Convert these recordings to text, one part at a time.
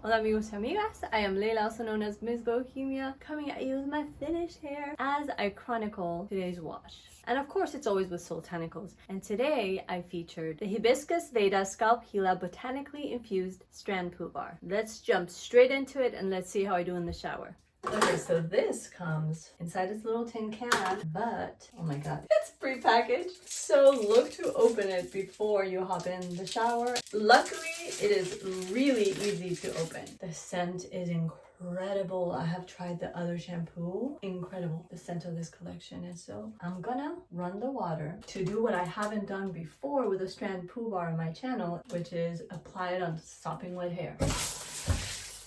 Hola amigos y amigas, I am Leila, also known as Ms. Bohemia, coming at you with my finished hair as I chronicle today's wash. And of course it's always with Soultanicals. And today I featured the Hibiscus Veda Scalp Heala Botanically Infused Strand Poo bar. Let's jump straight into it and let's see how I do in the shower. Okay, so this comes inside this little tin can, but oh my god, it's pre-packaged. So look to open it before you hop in the shower. Luckily, it is really easy to open. The scent is incredible. I have tried the other shampoo. Incredible, the scent of this collection. And so I'm gonna run the water to do what I haven't done before with a Strand Poo bar on my channel, which is apply it on sopping wet hair.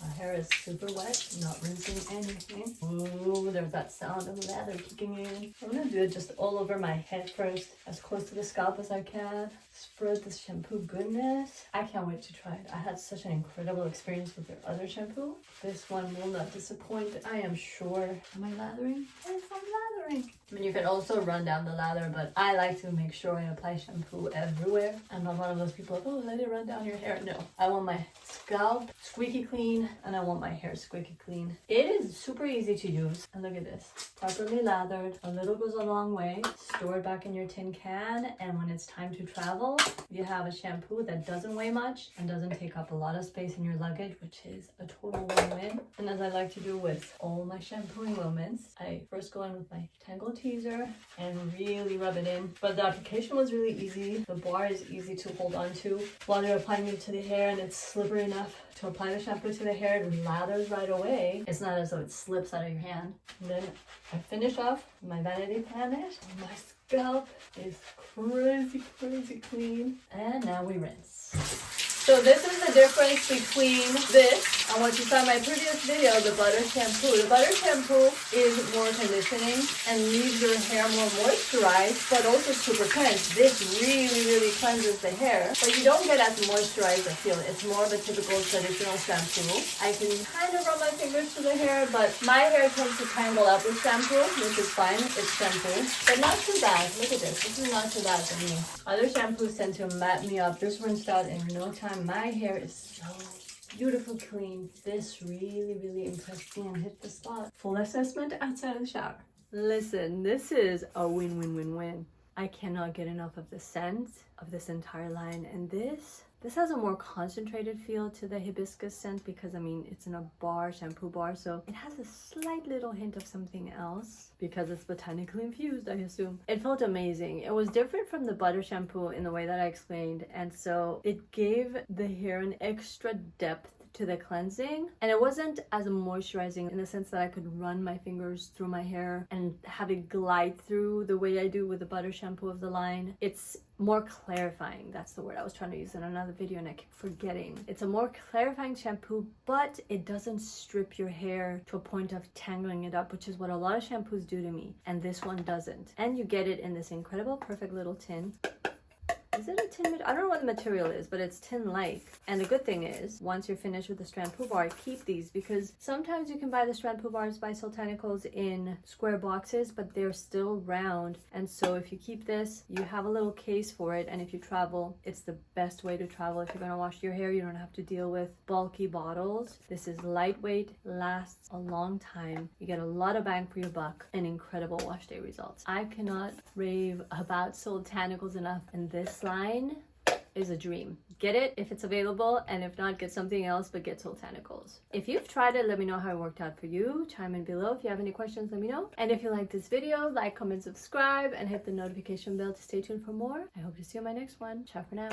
My hair is super wet, not rinsing anything. Ooh, there's that sound of leather kicking in. I'm gonna do it just all over my head first, as close to the scalp as I can. Spread this shampoo goodness. I can't wait to try it. I had such an incredible experience with their other shampoo. This one will not disappoint, I am sure. Am I lathering? Yes, I'm lathering. I mean, you can also run down the lather, but I like to make sure I apply shampoo everywhere. I'm not one of those people like, oh, let it run down your hair. No, I want my scalp squeaky clean and I want my hair squeaky clean. It is super easy to use. And look at this, properly lathered. A little goes a long way. Store it back in your tin can, and when it's time to travel, you have a shampoo that doesn't weigh much and doesn't take up a lot of space in your luggage, which is a total win-win. And as I like to do with all my shampooing moments, I first go in with my Tangle teaser and really rub it in. But the application was really easy. The bar is easy to hold on to while you're applying it to the hair, and it's slippery enough to apply the shampoo to the hair. It lathers right away. It's not as though it slips out of your hand. And then I finish off with my vanity planet. My scalp is crazy clean. And now we rinse. So this is the difference between this and what you saw in my previous video, the butter shampoo. The butter shampoo is more conditioning and leaves your hair more moisturized, but also super cleansed. This really cleanses the hair, but you don't get as moisturized a feel. It's more of a typical traditional shampoo. I can kind of run my fingers through the hair, but my hair tends to tangle up with shampoo, which is fine. It's shampoo, but not too bad. Look at this. This is not too bad for me. Other shampoos tend to mat me up. This rinsed out in no time. My hair is so beautiful clean. This really impressed me and hit the spot. Full assessment outside of the shower. Listen, this is a win. I cannot get enough of the scent of this entire line, and this has a more concentrated feel to the hibiscus scent because, I mean, it's in a bar, shampoo bar, so it has a slight little hint of something else because it's botanically infused, I assume. It felt amazing. It was different from the butter shampoo in the way that I explained, and so it gave the hair an extra depth to the cleansing, and it wasn't as moisturizing in the sense that I could run my fingers through my hair and have it glide through the way I do with the butter shampoo of the line. It's more clarifying. That's the word I was trying to use in another video and I keep forgetting. It's a more clarifying shampoo, but it doesn't strip your hair to a point of tangling it up, which is what a lot of shampoos do to me, and this one doesn't. And you get it in this incredible perfect little tin. Is it a tin? I don't know what the material is, but it's tin-like. And the good thing is, once you're finished with the Strand Poo bar, keep these, because sometimes you can buy the Strand Poo bars by Soultanicals in square boxes, but they're still round. And so if you keep this, you have a little case for it. And if you travel, it's the best way to travel. If you're gonna wash your hair, you don't have to deal with bulky bottles. This is lightweight, lasts a long time. You get a lot of bang for your buck and incredible wash day results. I cannot rave about Soultanicals enough, and this line is a dream. Get it if it's available, and if not, get something else, but get Soultanicals. If you've tried it, let me know how it worked out for you. Chime in below. If you have any questions, let me know. And if you like this video, like, comment, subscribe, and hit the notification bell to stay tuned for more. I hope to see you in my next one. Ciao for now.